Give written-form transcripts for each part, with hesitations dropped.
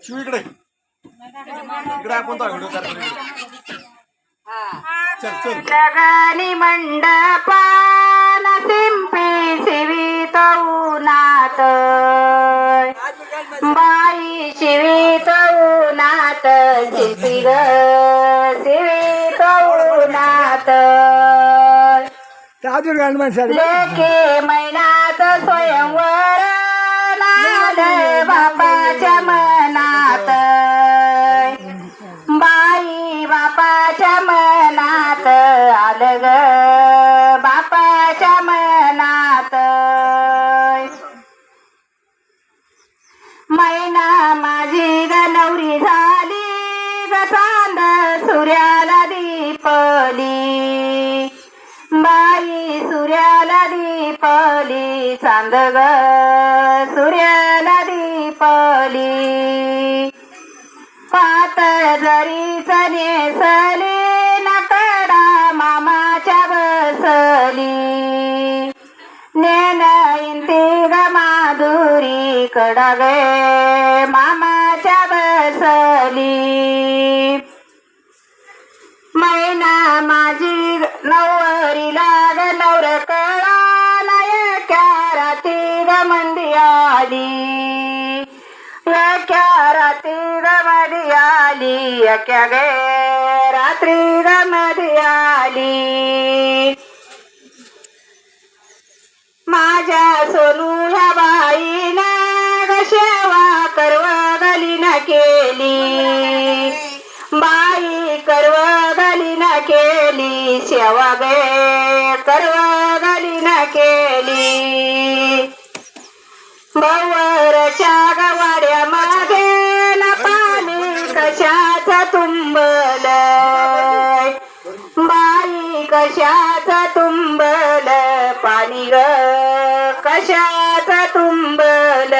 शिव इकडे इकडे आपण तो व्हिडिओ तयार करू. चल चल. जगनी मंडपान सिंपी शिवित उन्हात बाई शिवित उन्हात शिल्पी ग शिवित उन्हात लेके महिन्यात स्वयंवर नाद बापाच्या मनात बाई बापाच्या मनात आलं ग बापाच्या मनात मैना माझी ग नवरी झाली ग चांद सूर्याला दीपली बाई सूर्याला दीपली चांद ग सूर्याला दीपली पातळ जरीच नेसली नकडा मामाच्या बसली नेन इंती ग माधुरी कडा गे मामाच्या बसली मैना माझी नवरीला ग नवर कळा नयक्या राती ग मंदी आली यक्या रात्री ग मधी आली यक्या गे रात्री ग मधी आली माझ्या सोनू ह्या बाईनं ग सेवा करवगलीन केली बाई करवगलीन केली सेवा गे करवगलीन केली भवरच्या गवाड्या मागे न पाणी कशाच तुंबल बाई कशाच तुंबल पाणी ग कशाच तुंबल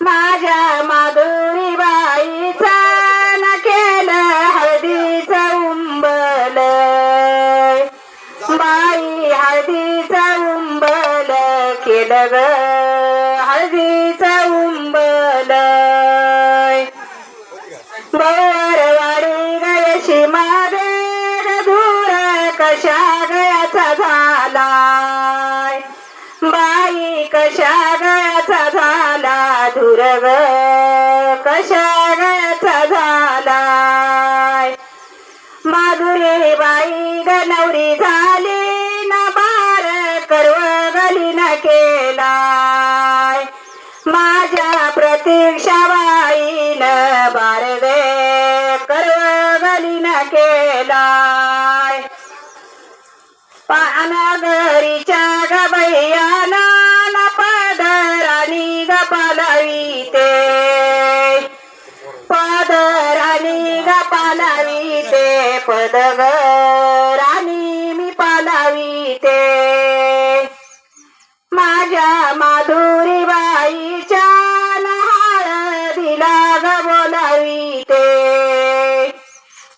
माझ्या माधुरी बाईचा न केलं हळदीच उंबल बाई हळदीच उंबल केलं ग हळदीच उंबल बरवाडी गयशी मागे दूर कशा गयाचा झाला बाई कशा गयाचा झाला धुर ग कशा गयाचा झाला माधुरी बाई ग नवरी झाली न बार करवगली न केला माझ्या प्रतीक्षा बाईन बार गे करवगली न केला पानगरीच्या ग बैयाना न पदरानी ग पालवीते पदरानी ग पालवीते पद ग राणी मी पालवीते माझ्या माधुरी बाईच्या हळदीला ग बोलावीते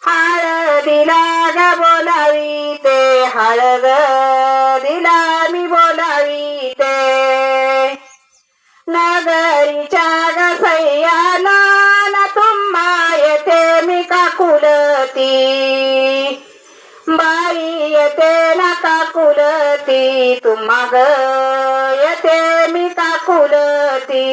हळदीला ग बोलावीते हळदीला मी बोलावीते नगरीच्या ग सह्याना न तुम्हा येते मी काकुलती बाई येते ना काकुलती तुम्हा ग येते मी काकुलती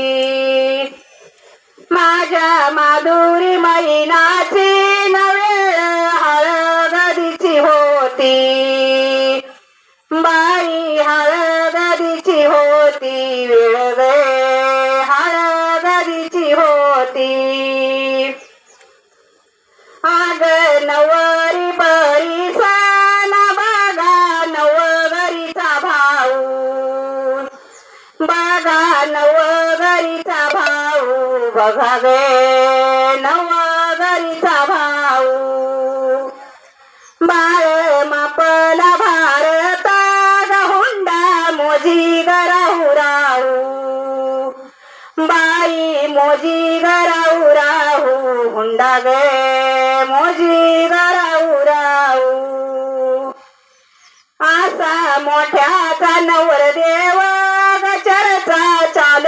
माझ्या माधुरी महिनाची नवेळ हळदीची होती बाई हळदीची होती वेळ गे हळदीची होती आग नवरी बरी सन बघा नवगरीचा भाऊ बघा नवगरीचा भाऊ बघा गे नवगरीचा भाऊ बाळ मापला भारत हुंडा मोजी गराहू राहू बाई मोजी गराहू राहू हुंडा गे मोजी गराहू राहू असा मोठ्याचा नवरदेव चर्चा चाल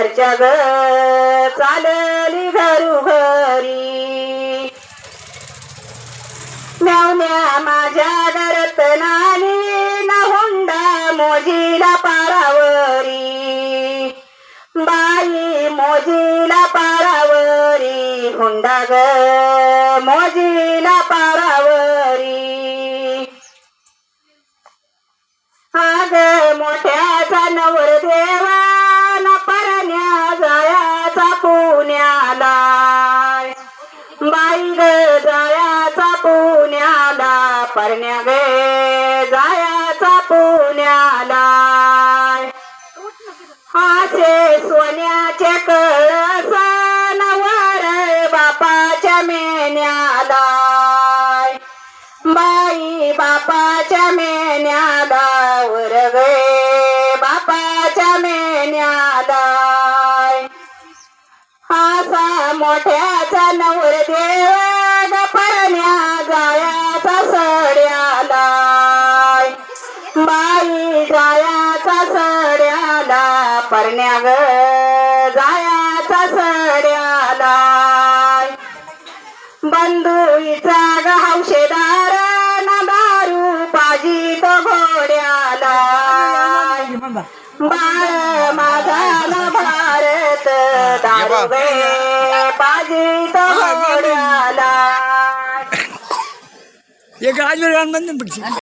घरच्या ग चालली घरोघरी मेवण्या माझ्या घरात नानी ना हुंडा मोजीला पारावरी बाई मोजीला पारावरी हुंडा ग मोजीला पारावरी आग मोठ्याचा नवरदेवाना परण्या जायाचा पुण्याला बाई ग जायाचा पुण्याला परण्या गे जायाचा पुण्याला असे सोन्याचे कळस नवर बापाच्या मेन्याला बाई बापाच्या मेन्याला वर गे बापाच्या मेन्याला असा मोठ्याचा नवरदेव परण्या जायाचा सड्याला बाई जायाचा सड्याला परण्या ग जायाचा सड्याला बंधुईचा ग हौशेदार ना दारू पाजी तो घोड्याला बाळ माझा ना भारत दारू गे पाजी तो घोड्याला एक राजवीर